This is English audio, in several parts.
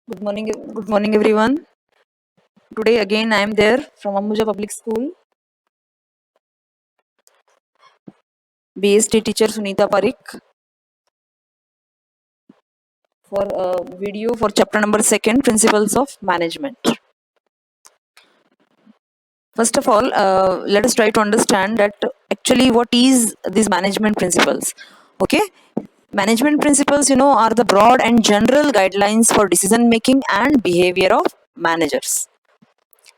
Good morning, everyone. Today again I am there from Ambuja Public School. BST teacher Sunita Parikh for a video for chapter number 2, Principles of Management. First of all, let us try to understand that actually what is these management principles. Okay, management principles, are the broad and general guidelines for decision making and behavior of managers.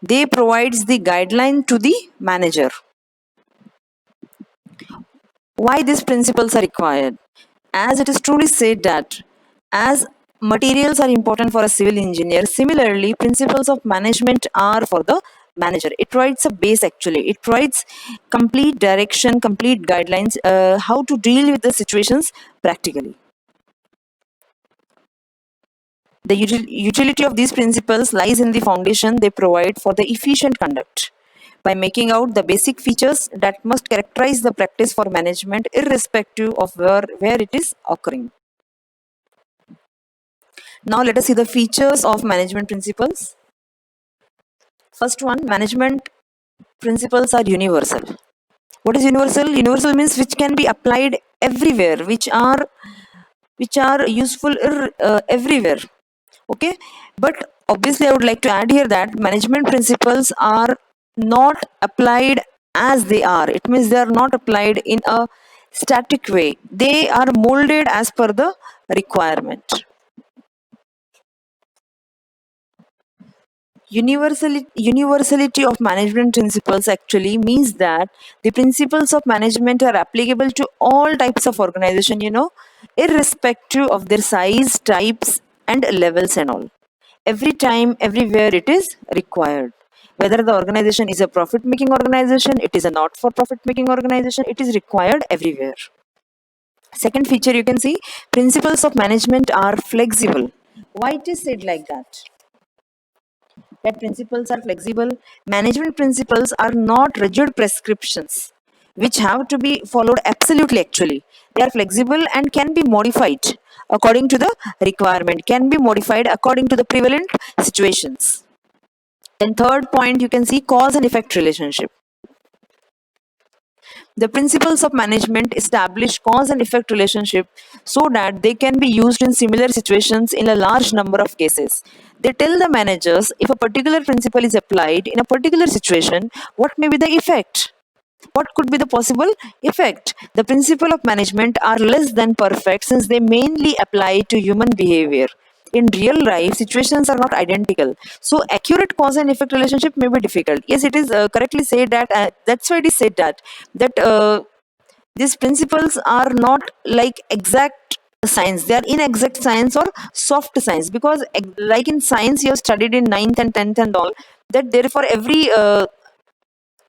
They provides the guideline to the manager. Why these principles are required? As it is truly said that as materials are important for a civil engineer, similarly principles of management are for the manager. It provides a base actually. It provides complete direction, complete guidelines, how to deal with the situations practically. The utility of these principles lies in the foundation they provide for the efficient conduct by making out the basic features that must characterize the practice for management irrespective of where it is occurring. Now let us see the features of management principles. First one, management principles are universal. What is universal? Universal means which can be applied everywhere, which are useful everywhere. Okay, but obviously I would like to add here that management principles are not applied as they are. It means they are not applied in a static way. They are molded as per the requirement. Universality of management principles actually means that the principles of management are applicable to all types of organization, irrespective of their size, types, and levels and all. Every time, everywhere it is required. Whether the organization is a profit making organization, it is a not for profit making organization, it is required everywhere. Second feature you can see, principles of management are flexible. Why it is said like that? That principles are flexible. Management principles are not rigid prescriptions which have to be followed absolutely actually. They are flexible and can be modified according to the requirement, can be modified according to the prevalent situations. Then third point you can see cause and effect relationship. The principles of management establish cause and effect relationship so that they can be used in similar situations in a large number of cases. They tell the managers if a particular principle is applied in a particular situation, what may be the effect? What could be the possible effect? The principle of management are less than perfect since they mainly apply to human behavior. In real life, situations are not identical. So, accurate cause and effect relationship may be difficult. Yes, it is correctly said that. That's why it is said that these principles are not like exact science. They are inexact science or soft science because, like in science, you have studied in 9th and 10th and all. That therefore every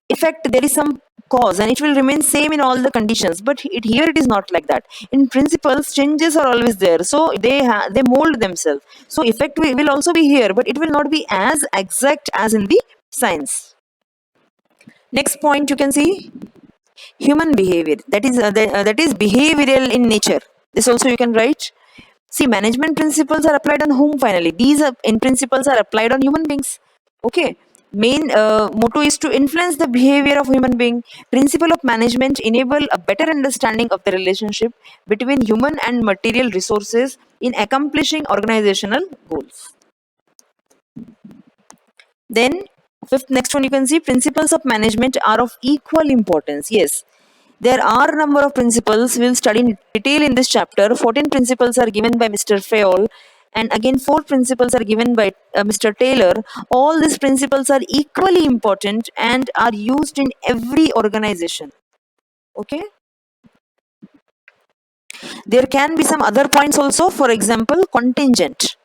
effect there is some cause and it will remain same in all the conditions, but here it is not like that. In principles changes are always there, so they mold themselves, so effect will also be here, but it will not be as exact as in the science. Next point you can see human behavior, that is behavioral in nature. This also you can write. See, management principles are applied on whom finally? These in principles are applied on human beings. Okay. Main motto is to influence the behavior of human being. Principle of management enable a better understanding of the relationship between human and material resources in accomplishing organizational goals. Then fifth, next one you can see principles of management are of equal importance. Yes, there are a number of principles we'll study in detail in this chapter. 14 principles are given by Mr. Fayol, and again 4 principles are given by Mr. Taylor. All these principles are equally important and are used in every organization. Okay. There can be some other points also. For example, contingent.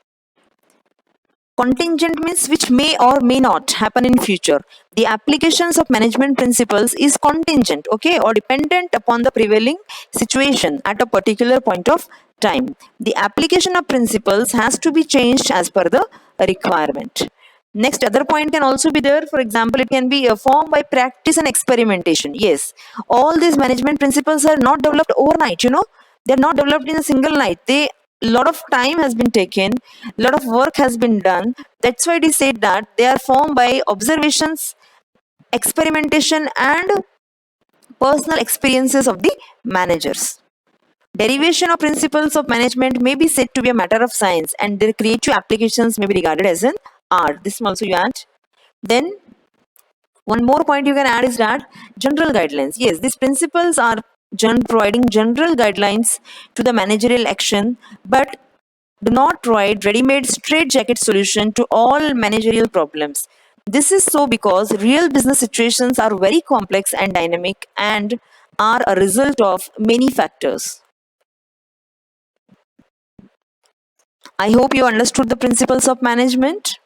Contingent means which may or may not happen in future. The applications of management principles is contingent, okay, or dependent upon the prevailing situation at a particular point of time. The application of principles has to be changed as per the requirement. Next, other point can also be there. For example, it can be formed by practice and experimentation. Yes, all these management principles are not developed overnight, they are not developed in a single night. They lot of time has been taken, lot of work has been done. That's why it is said that they are formed by observations, experimentation, and personal experiences of the managers. Derivation of principles of management may be said to be a matter of science, and their creative applications may be regarded as an art. This also you add. Then one more point you can add is that general guidelines. Yes, these principles are providing general guidelines to the managerial action, but do not provide ready-made straitjacket solution to all managerial problems. This is so because real business situations are very complex and dynamic and are a result of many factors. I hope you understood the principles of management.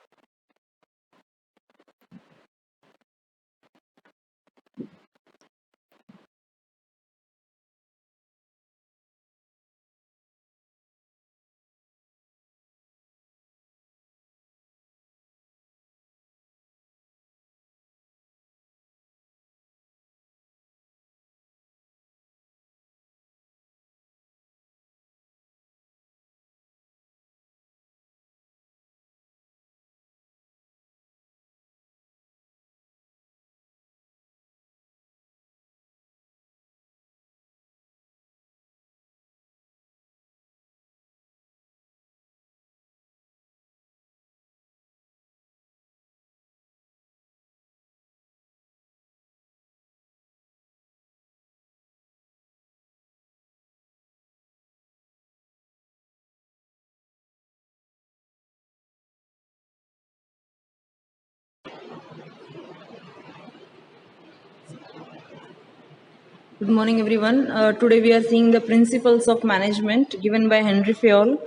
Good morning, everyone. Today we are seeing the principles of management given by Henry Fayol.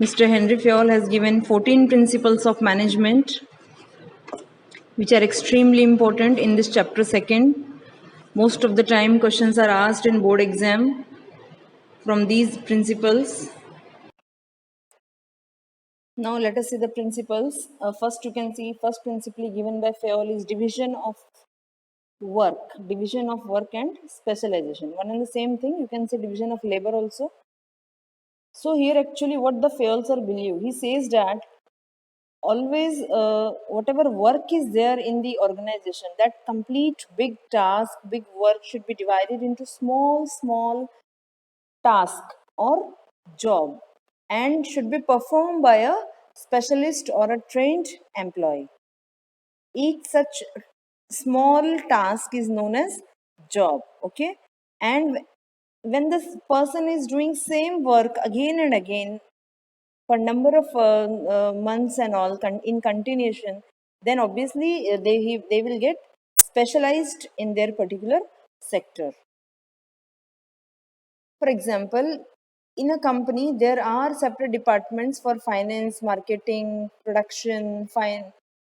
Mr. Henry Fayol has given 14 principles of management, which are extremely important in this chapter second. Most of the time, questions are asked in board exam from these principles. Now let us see the principles. First, you can see first principle given by Fayol is division of work and specialization. One and the same thing. You can say division of labor also. So here actually what the Fayol are believe, he says that always whatever work is there in the organization, that complete big task, big work should be divided into small task or job and should be performed by a specialist or a trained employee. Each such small task is known as job, okay? And when this person is doing same work again and again for number of months and all in continuation, then obviously they will get specialized in their particular sector. For example, in a company, there are separate departments for finance, marketing, production,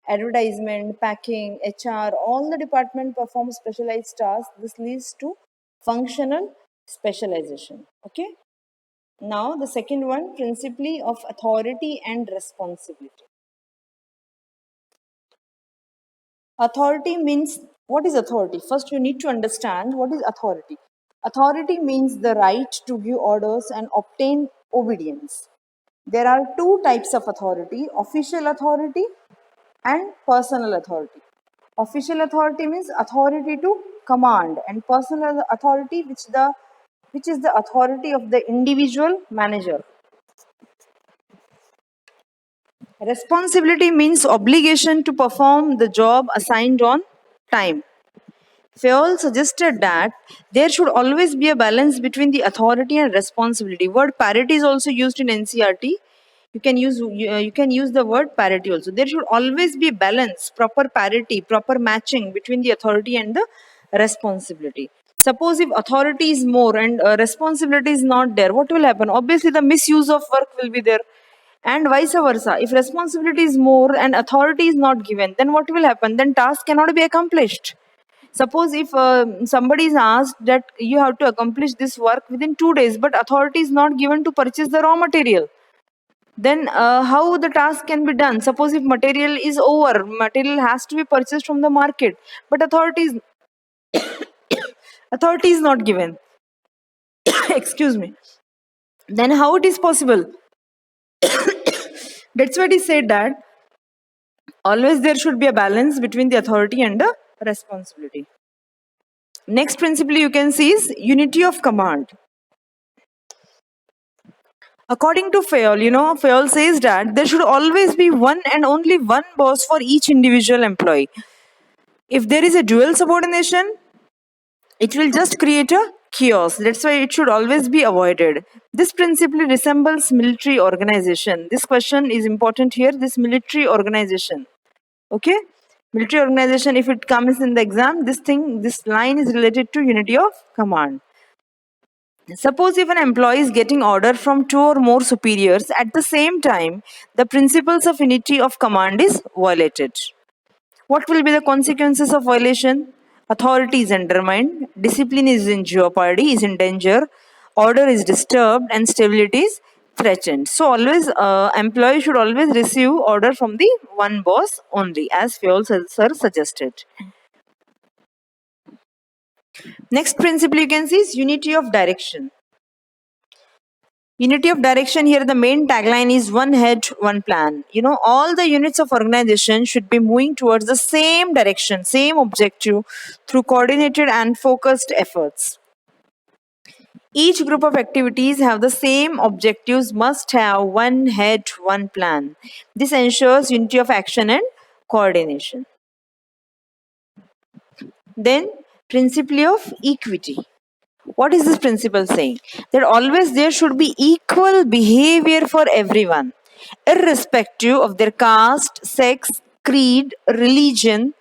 advertisement, packing, HR. All the department perform specialized tasks. This leads to functional specialization. Okay. Now, the second one, principally of authority and responsibility. Authority means, what is authority? First, you need to understand what is authority. Authority means the right to give orders and obtain obedience. There are two types of authority, official authority and personal authority. Official authority means authority to command, and personal authority which is the authority of the individual manager. Responsibility means obligation to perform the job assigned on time. Fayol suggested that there should always be a balance between the authority and responsibility. Word parity is also used in NCRT. You can use the word parity also. There should always be balance, proper parity, proper matching between the authority and the responsibility. Suppose if authority is more and responsibility is not there, what will happen? Obviously, the misuse of work will be there, and vice versa. If responsibility is more and authority is not given, then what will happen? Then task cannot be accomplished. Suppose if somebody is asked that you have to accomplish this work within 2 days, but authority is not given to purchase the raw material, then how the task can be done? Suppose if material is over, material has to be purchased from the market, but authority is not given. Excuse me. Then how it is possible? That's why it is said that always there should be a balance between the authority and the responsibility. Next principle you can see is unity of command. According to Fayol, Fayol says that there should always be one and only one boss for each individual employee. If there is a dual subordination, it will just create a chaos. That's why it should always be avoided. This principle resembles military organization. This question is important here. This military organization. Okay? Military organization, if it comes in the exam, this line is related to unity of command. Suppose if an employee is getting order from two or more superiors at the same time, the principles of unity of command is violated. What will be the consequences of violation? Authority is undermined, discipline is in jeopardy, is in danger, order is disturbed, and stability is threatened. So always, employee should always receive order from the one boss only, as Fayol sir suggested. Next principle you can see is unity of direction. Unity of direction, here the main tagline is one head, one plan. All the units of organization should be moving towards the same direction, same objective through coordinated and focused efforts. Each group of activities have the same objectives, must have one head, one plan. This ensures unity of action and coordination. Then, principle of equity. What is this principle saying? That always there should be equal behavior for everyone, irrespective of their caste, sex, creed, religion,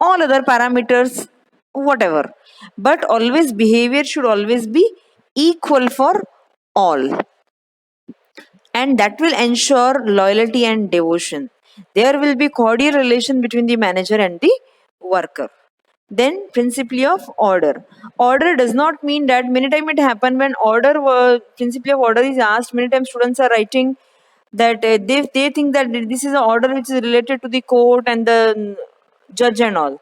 all other parameters, whatever. But always behavior should always be equal for all. And that will ensure loyalty and devotion. There will be cordial relation between the manager and the worker. Then principle of order. Order does not mean that many times it happen when principle of order is asked, many times students are writing that they think that this is an order which is related to the court and the judge and all,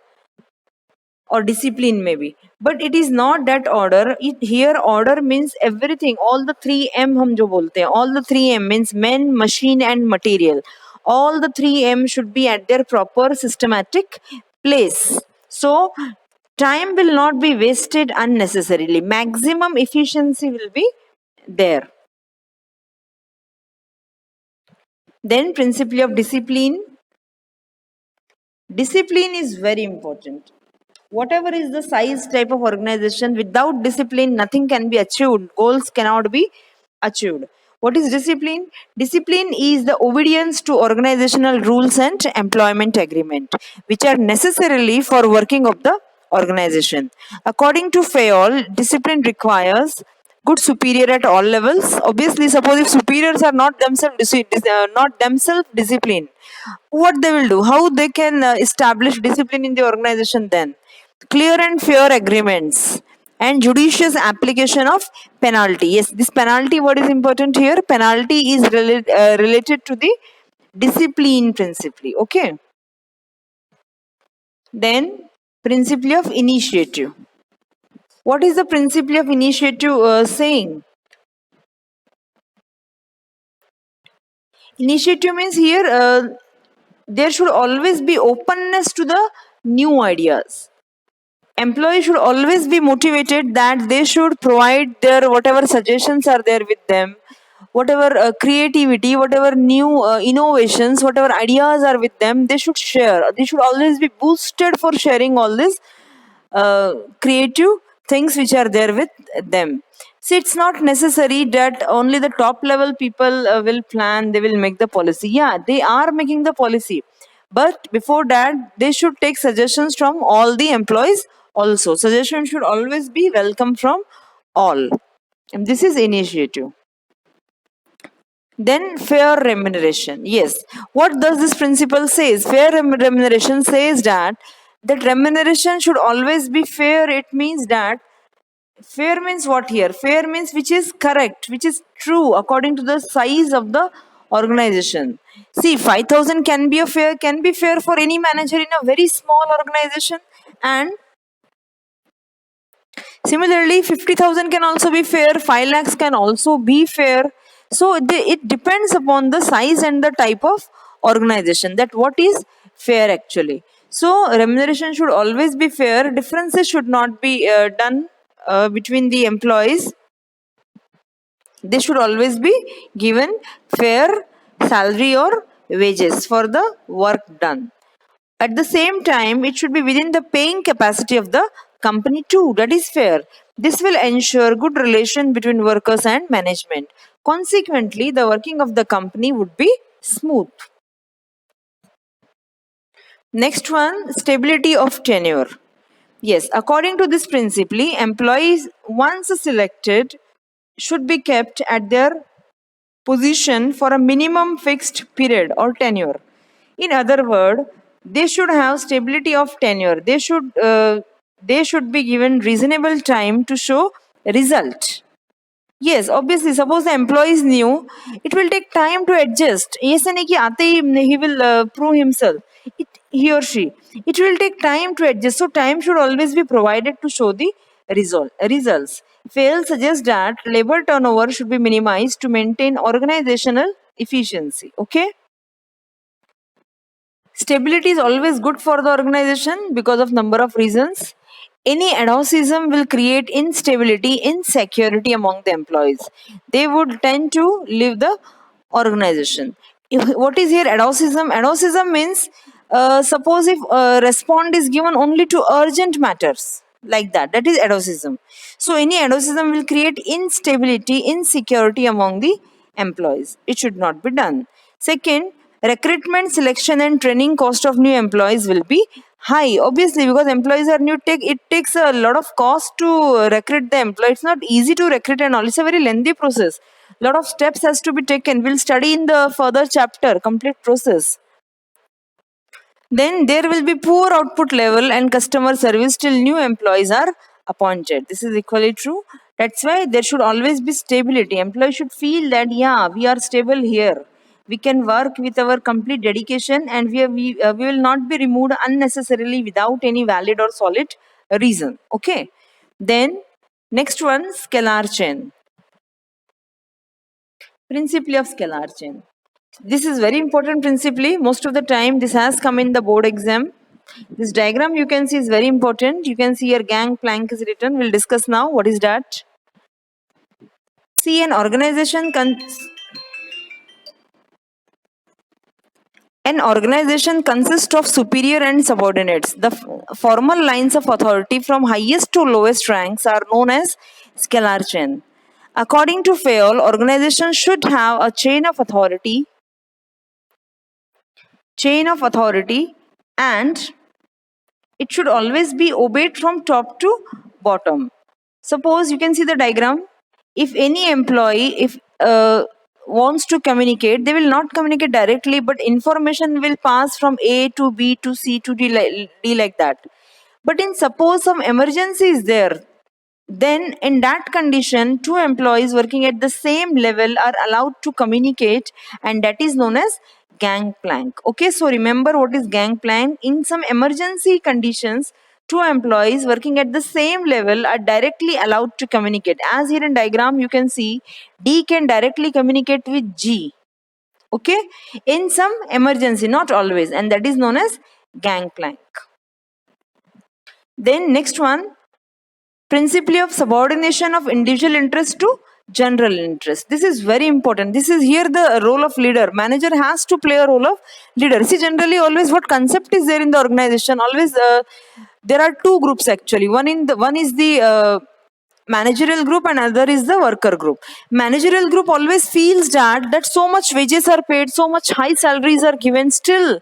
or discipline maybe, but it is not that order. Here order means everything, all the 3M hum jo bolte hain, all the 3M means men, machine and material. All the 3M should be at their proper systematic place. So time will not be wasted unnecessarily, maximum efficiency will be there. Then principle of discipline. Discipline is very important. Whatever is the size type of organization, without discipline nothing can be achieved, goals cannot be achieved. What is discipline? Discipline is the obedience to organizational rules and employment agreement, which are necessarily for working of the organization. According to Fayol, discipline requires good superior at all levels. Obviously, suppose if superiors are not themselves disciplined, what they will do? How they can establish discipline in the organization then? Clear and fair agreements and judicious application of penalty. Yes, this penalty, what is important here? Penalty is related to the discipline principle. Okay. Then principle of initiative. What is the principle of initiative saying? Initiative means here there should always be openness to the new ideas. Employees should always be motivated that they should provide their whatever suggestions are there with them, whatever creativity, whatever new innovations, whatever ideas are with them, they should share. They should always be boosted for sharing all these creative things which are there with them. See, it's not necessary that only the top level people will plan, they will make the policy. Yeah, they are making the policy. But before that, they should take suggestions from all the employees also. Suggestions should always be welcome from all. And this is initiative. Then fair remuneration. Yes. What does this principle says? Fair remuneration says that remuneration should always be fair. It means that fair means what here? Fair means which is correct, which is true according to the size of the organization. See, 5,000 can be fair for any manager in a very small organization, and similarly 50,000 can also be fair, 5 lakhs can also be fair. So it depends upon the size and the type of organization, that what is fair actually. So remuneration should always be fair. Differences should not be done between the employees. They should always be given fair salary or wages for the work done. At the same time, it should be within the paying capacity of the company too. That is fair. This will ensure good relation between workers and management. Consequently, the working of the company would be smooth. Next one, stability of tenure. Yes, according to this principle, employees once selected should be kept at their position for a minimum fixed period or tenure. In other words, they should have stability of tenure. They should be given reasonable time to show result. Yes, obviously, suppose the employee is new, it will take time to adjust. ऐसे नहीं कि आते ही he will prove himself. He or she. It will take time to adjust. So time should always be provided to show the results. Fail suggests that labor turnover should be minimized to maintain organizational efficiency. Okay. Stability is always good for the organization because of number of reasons. Any adolescent will create instability, insecurity among the employees. They would tend to leave the organization. What is here adolescent? Adolescent means suppose if a respond is given only to urgent matters, like that. That is adolescent. So any adolescent will create instability, insecurity among the employees. It should not be done. Second, recruitment, selection and training cost of new employees will be high, obviously, because employees are new. It takes a lot of cost to recruit the employee. It's not easy to recruit and all. It's a very lengthy process. Lot of steps has to be taken. We'll study in the further chapter complete process. Then there will be poor output level and customer service till new employees are appointed. This is equally true. That's why there should always be stability. Employees should feel that yeah, we are stable here. We can work with our complete dedication, and we will not be removed unnecessarily without any valid or solid reason. Okay. Then next one, scalar chain. Principle of scalar chain. This is very important principle. Most of the time this has come in the board exam. This diagram you can see is very important. You can see here gangplank is written. We'll discuss now what is that. See, an organization consists of superior and subordinates. The formal lines of authority from highest to lowest ranks are known as scalar chain. According to Fayol, organizations should have a chain of authority and it should always be obeyed from top to bottom. Suppose you can see the diagram. If any employee wants to communicate, they will not communicate directly, but information will pass from A to B to C to D like that. But in suppose some emergency is there, then in that condition, two employees working at the same level are allowed to communicate, and that is known as gangplank. Okay, so remember what is gangplank. In some emergency conditions, two employees working at the same level are directly allowed to communicate. As here in diagram you can see, D can directly communicate with G. Okay, in some emergency, not always, and that is known as gangplank. Then next one, principle of subordination of individual interest to general interest. This is very important. This is here the role of leader. Manager has to play a role of leader. See, generally always what concept is there in the organization, always there are two groups actually. One is the managerial group and other is the worker group. Managerial group always feels that so much wages are paid, so much high salaries are given, still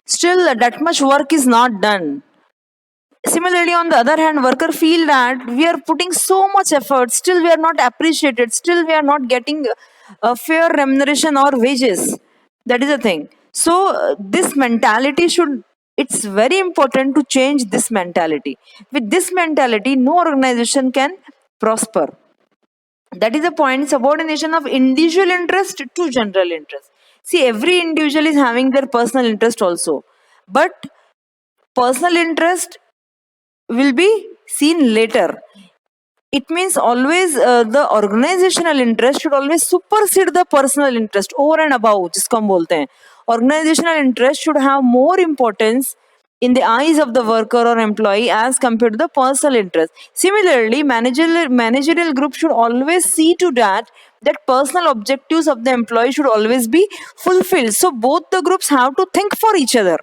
that much work is not done. Similarly, on the other hand, worker feel that we are putting so much effort, still we are not appreciated, still we are not getting a fair remuneration or wages. That is the thing. So this mentality it's very important to change this mentality. With this mentality, no organization can prosper. That is the point, subordination of individual interest to general interest. See, every individual is having their personal interest also. But personal interest will be seen later. it means always the organizational interest should always supersede the personal interest, over and above जिसको हम बोलते हैं. Organizational interest should have more importance in the eyes of the worker or employee as compared to the personal interest. Similarly, managerial group should always see to that personal objectives of the employee should always be fulfilled. So both the groups have to think for each other.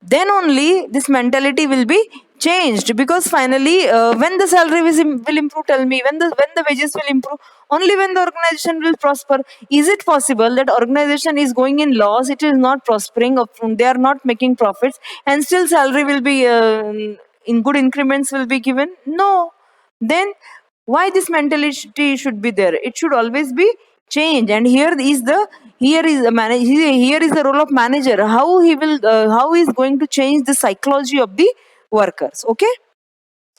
Then only this mentality will be changed, because finally when the salary will improve, tell me, when the wages will improve, only when the organization will prosper. Is it possible that organization is going in loss, it is not prospering, they are not making profits, and still salary will be in good increments will be given? No. Then why this mentality should be there? It should always be changed. And here is the role of manager, how he is going to change the psychology of the workers. Okay,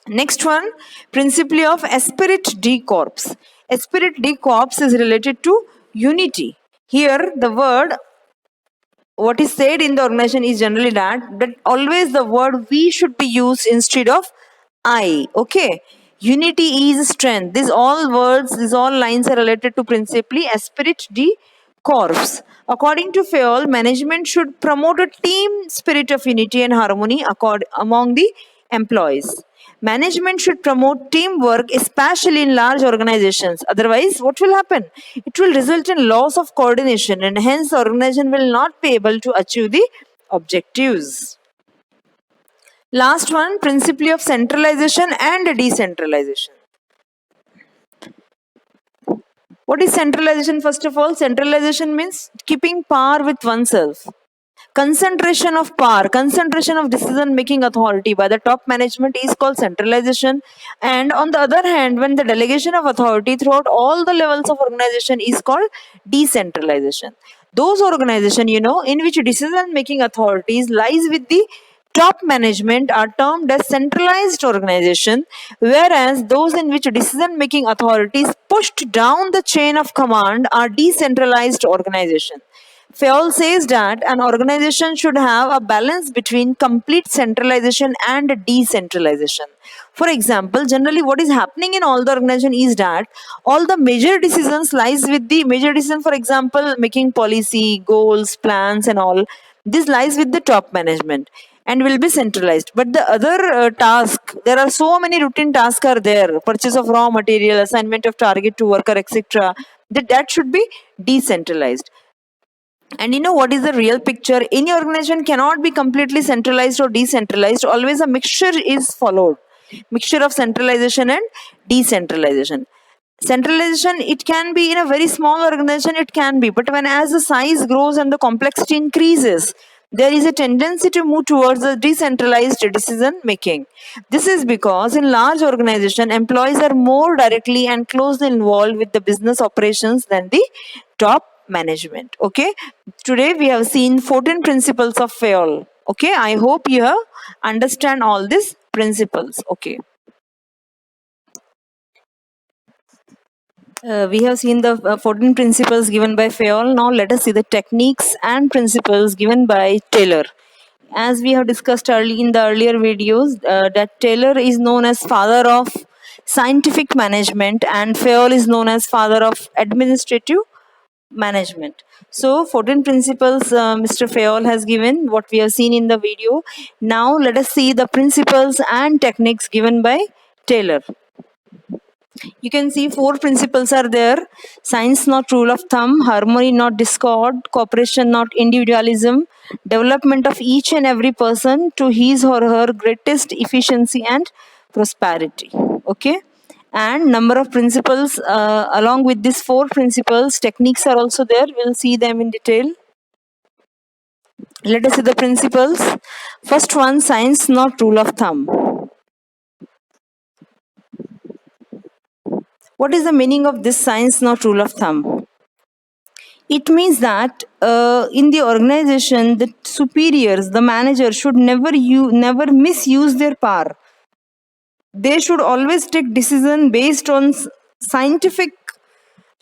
next one, principle of Esprit de Corps. Esprit de Corps is related to unity. Here the word, what is said in the organization is generally that always the word we should be used instead of I. Okay, unity is strength. These all words, these all lines are related to principally Esprit de Corps. According to Fayol, management should promote a team spirit of unity and harmony among the employees. Management should promote teamwork, especially in large organizations. Otherwise, what will happen? It will result in loss of coordination, and hence the organization will not be able to achieve the objectives. Last one, principle of centralization and decentralization. What is centralization? First of all, centralization means keeping power with oneself. Concentration of power, concentration of decision making authority by the top management is called centralization. And on the other hand, when the delegation of authority throughout all the levels of organization is called decentralization. Those organizations, in which decision making authorities lies with the top management are termed as centralized organization, whereas those in which decision making authorities pushed down the chain of command are decentralized organization. Fayol says that an organization should have a balance between complete centralization and decentralization. For example, generally what is happening in all the organization is that all the major decisions lies with the major decision, for example, making policy, goals, plans and all, this lies with the top management and will be centralized. But the other task, there are so many routine tasks are there, purchase of raw material, assignment of target to worker, etc., that should be decentralized. And what is the real picture? Any organization cannot be completely centralized or decentralized. Always a mixture is followed. Mixture of centralization and decentralization. Centralization, it can be in a very small organization, it can be. But when as the size grows and the complexity increases, there is a tendency to move towards the decentralized decision making. This is because in large organization, employees are more directly and closely involved with the business operations than the top management. Okay, today we have seen 14 principles of Fayol. Okay, I hope you have understand all these principles. Okay, we have seen the 14 principles given by Fayol. Now let us see the techniques and principles given by Taylor. As we have discussed in the earlier videos, that Taylor is known as father of scientific management and Fayol is known as father of administrative management. So 14 principles Mr. Fayol has given, what we have seen in the video. Now let us see the principles and techniques given by Taylor. You can see 4 principles are there: science not rule of thumb, harmony not discord, cooperation not individualism, development of each and every person to his or her greatest efficiency and prosperity. Okay, and number of principles along with these 4 principles, techniques are also there. We'll see them in detail. Let us see the principles. First one, science not rule of thumb. What is the meaning of this science not rule of thumb? It means that in the organization, the superiors, the manager should never misuse their power. They should always take decision based on scientific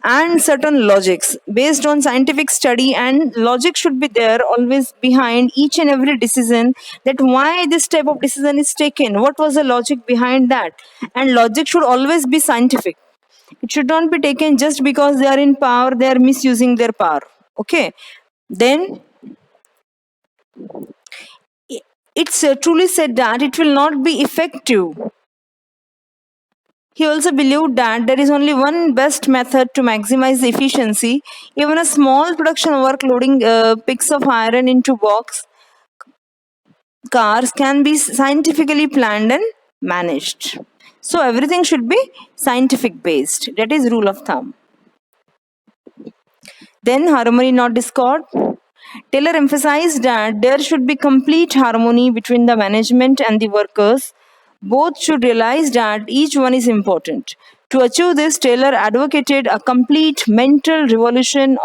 and certain logics based on scientific study, and logic should be there always behind each and every decision, that why this type of decision is taken, what was the logic behind that. And logic should always be scientific. It should not be taken just because they are in power, they are misusing their power. Okay. Then it's truly said that it will not be effective. He also believed that there is only one best method to maximize the efficiency. Even a small production work loading picks of iron into box cars can be scientifically planned and managed. So everything should be scientific based. That is rule of thumb. Then harmony, not discord. Taylor emphasized that there should be complete harmony between the management and the workers. Both should realize that each one is important. To achieve this, Taylor advocated a complete mental revolution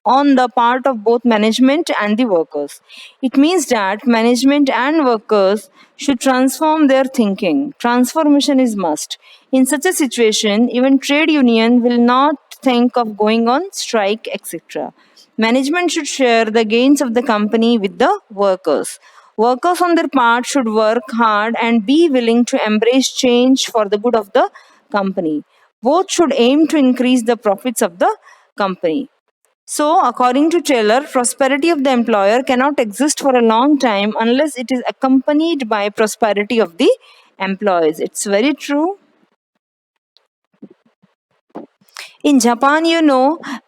on the part of both management and the workers. It means that management and workers should transform their thinking. Transformation is must. In such a situation, even trade union will not think of going on strike, etc. Management should share the gains of the company with the workers. Workers, on their part, should work hard and be willing to embrace change for the good of the company. Both should aim to increase the profits of the company. So, according to Taylor, prosperity of the employer cannot exist for a long time unless it is accompanied by prosperity of the employees. It's very true. In Japan,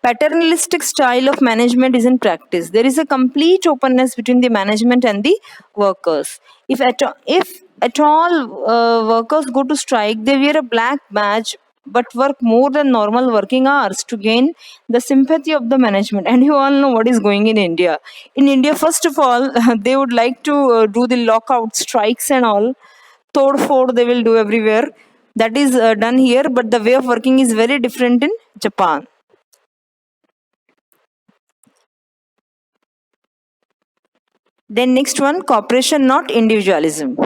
paternalistic style of management is in practice. There is a complete openness between the management and the workers. If at all workers go to strike, they wear a black badge but work more than normal working hours to gain the sympathy of the management. And you all know what is going in India. In India, first of all, they would like to do the lockout strikes and all. Tod ford they will do everywhere. That is done here, but the way of working is very different in Japan. Then next one, cooperation, not individualism.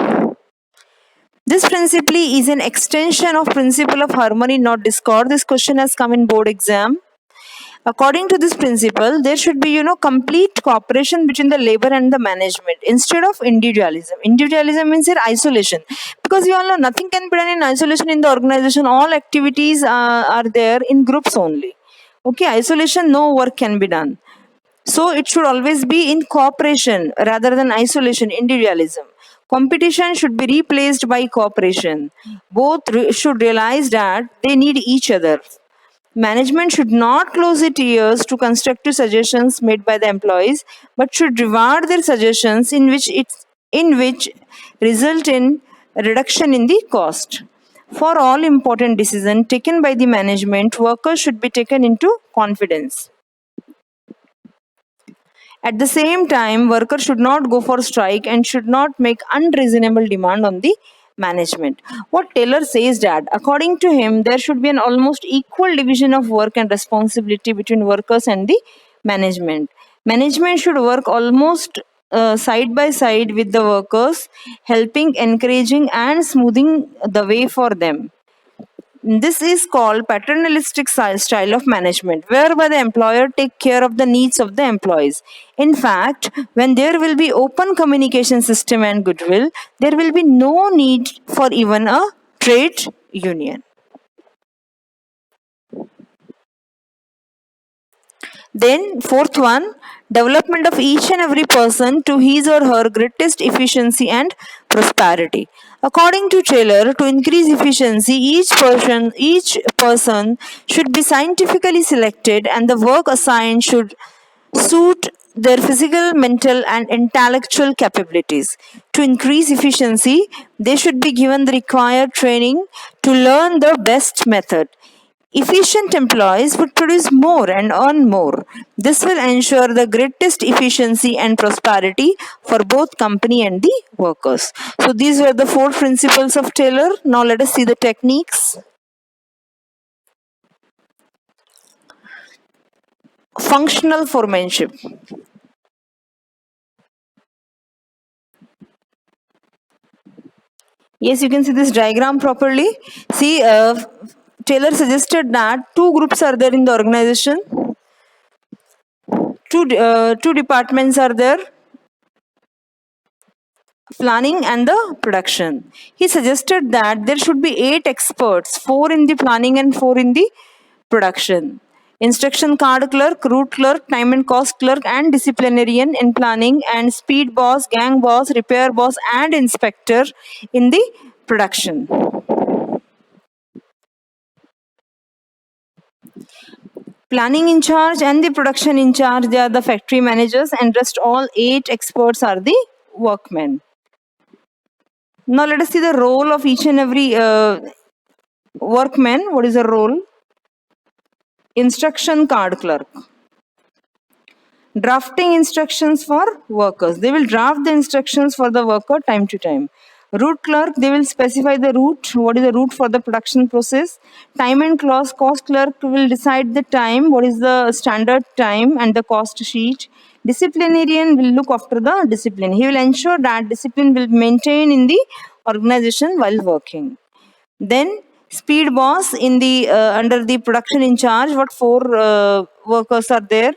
This principle is an extension of principle of harmony, not discord. This question has come in board exam. According to this principle, there should be, complete cooperation between the labor and the management instead of individualism. Individualism means here isolation, because you all know nothing can be done in isolation in the organization. All activities are there in groups only. Okay, isolation, no work can be done. So it should always be in cooperation rather than isolation, individualism. Competition should be replaced by cooperation. Both should realize that they need each other. Management should not close its ears to constructive suggestions made by the employees, but should reward their suggestions in which result in reduction in the cost. For all important decisions taken by the management, workers should be taken into confidence. At the same time, workers should not go for strike and should not make unreasonable demand on the management. What Taylor says that, according to him, there should be an almost equal division of work and responsibility between workers and the management. Management should work almost side by side with the workers, helping, encouraging, and smoothing the way for them. This is called paternalistic style of management, whereby the employer take care of the needs of the employees. In fact, when there will be open communication system and goodwill, there will be no need for even a trade union. Then, fourth one, development of each and every person to his or her greatest efficiency and prosperity. According to Taylor, to increase efficiency, each person should be scientifically selected, and the work assigned should suit their physical, mental, and intellectual capabilities. To increase efficiency, they should be given the required training to learn the best method. Efficient employees would produce more and earn more. This will ensure the greatest efficiency and prosperity for both company and the workers. So these were the four principles of Taylor. Now let us see the techniques. Functional foremanship. Yes, you can see this diagram properly. See, Taylor suggested that two groups are there in the organization, two departments are there, planning and the production. He suggested that there should be 8 experts, 4 in the planning and 4 in the production. Instruction card clerk, route clerk, time and cost clerk, and disciplinarian in planning, and speed boss, gang boss, repair boss, and inspector in the production. Planning in charge and the production in charge, they are the factory managers, and rest all 8 experts are the workmen. Now let us see the role of each and every workman. What is the role? Instruction card clerk. Drafting instructions for workers. They will draft the instructions for the worker time to time. Route clerk, they will specify the route. What is the route for the production process? Time and cost clerk will decide the time. What is the standard time and the cost sheet? Disciplinarian will look after the discipline. He will ensure that discipline will maintain in the organization while working. Then speed boss in the under the production in charge. What 4 workers are there?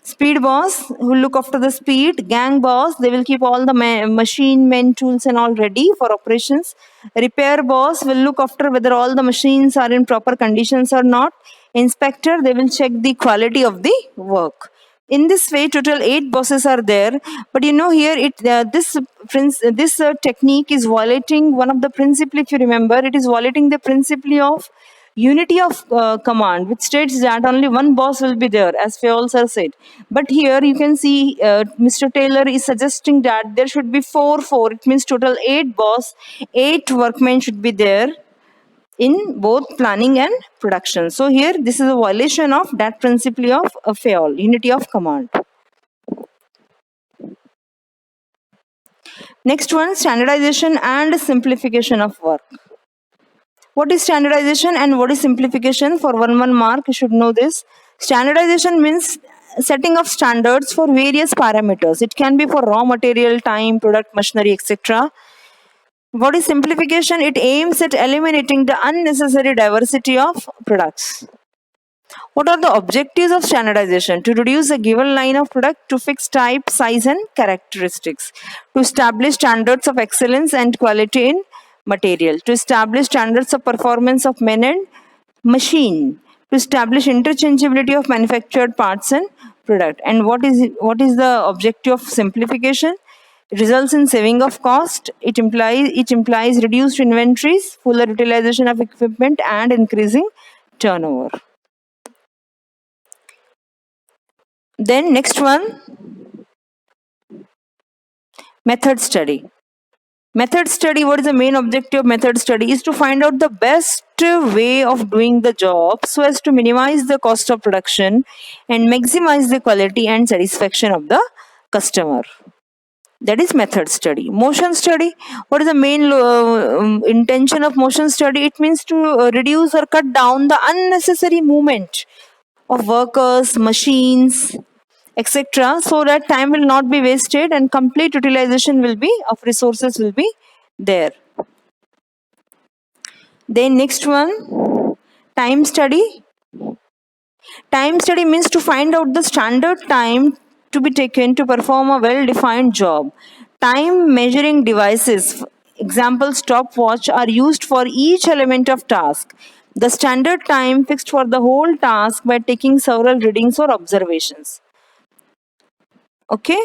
Speed boss who look after the speed. Gang boss, they will keep all the machine, men, tools and all ready for operations. Repair boss will look after whether all the machines are in proper conditions or not. Inspector, they will check the quality of the work. In this way, total 8 bosses are there. But you know here, this technique is violating one of the principle. If you remember, it is violating the principle of unity of command, which states that only one boss will be there, as Fayol sir said. But here you can see Mr. Taylor is suggesting that there should be 4. It means total 8 boss, 8 workmen should be there in both planning and production. So here this is a violation of that principle of Fayol, unity of command. Next one, standardization and simplification of work. What is standardization and what is simplification? For 1 mark, you should know this. Standardization means setting of standards for various parameters. It can be for raw material, time, product, machinery, etc. What is simplification? It aims at eliminating the unnecessary diversity of products. What are the objectives of standardization? To reduce a given line of product to fixed type, size and characteristics. To establish standards of excellence and quality in material. To establish standards of performance of men and machine. To establish interchangeability of manufactured parts and product. And what is the objective of simplification? It results in saving of cost. It implies reduced inventories, fuller utilization of equipment and increasing turnover. Then next one, method study. Method study, what is the main objective of method study? Is to find out the best way of doing the job so as to minimize the cost of production and maximize the quality and satisfaction of the customer. That is method study. Motion study, what is the main intention of motion study? It means to reduce or cut down the unnecessary movement of workers, machines, etc., so that time will not be wasted and complete utilization will be of resources will be there. Then next one, time study. Time study means to find out the standard time to be taken to perform a well-defined job. Time measuring devices, example stopwatch, are used for each element of task. The standard time fixed for the whole task by taking several readings or observations. Okay.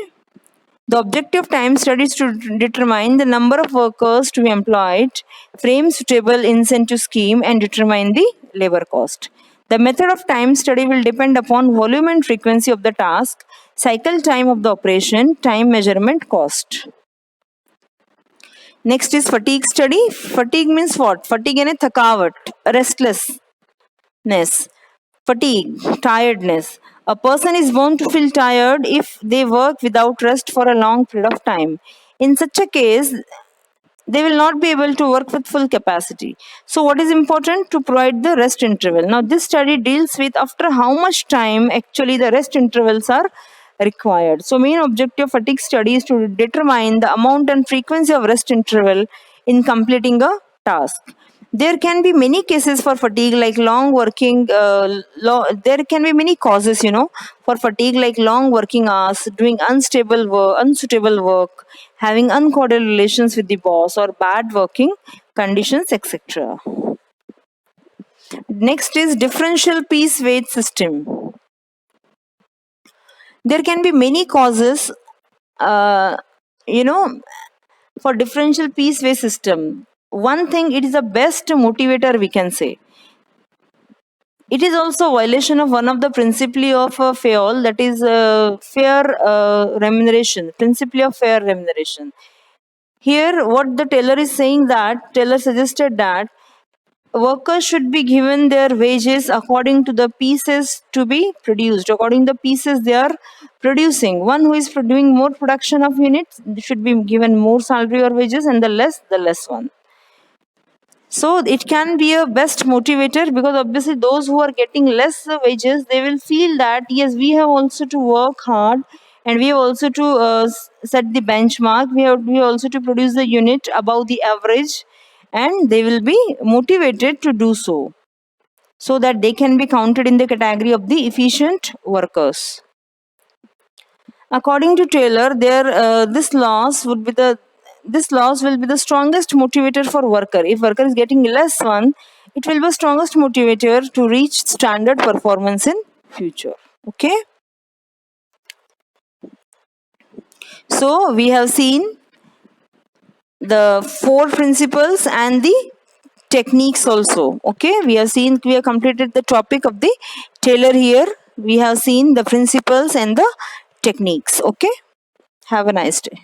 The objective of time study is to determine the number of workers to be employed, frame suitable incentive scheme, and determine the labor cost. The method of time study will depend upon volume and frequency of the task, cycle time of the operation, time measurement, cost. Next is fatigue study. Fatigue means what? Fatigue यानी थकावट, restlessness, fatigue, tiredness. A person is born to feel tired if they work without rest for a long period of time. In such a case, they will not be able to work with full capacity. So what is important? To provide the rest interval. Now this study deals with after how much time actually the rest intervals are required. So main objective of fatigue study is to determine the amount and frequency of rest interval in completing a task. There can be many cases for fatigue, like long working. There can be many causes, for fatigue, like long working hours, doing unstable work, unsuitable work, having uncordial relations with the boss, or bad working conditions, etc. Next is differential piece weight system. There can be many causes, uh, you know, for differential piece weight system. One thing, it is the best motivator, we can say. It is also violation of one of the principally of FAOL, that is fair remuneration, principally of fair remuneration. Here, what the Taylor is saying, that Taylor suggested that workers should be given their wages according to the pieces to be produced, according to the pieces they are producing. One who is doing more production of units should be given more salary or wages, and the less one. So it can be a best motivator, because obviously those who are getting less wages, they will feel that yes, we have also to work hard, and we have also to set the benchmark. We also to produce the unit above the average, and they will be motivated to do so that they can be counted in the category of the efficient workers. According to Taylor, this loss will be the strongest motivator for worker. If worker is getting less one, it will be the strongest motivator to reach standard performance in future. Okay. So we have seen the 4 principles and the techniques also. Okay, we have completed the topic of the Taylor here. We have seen the principles and the techniques. Okay, have a nice day.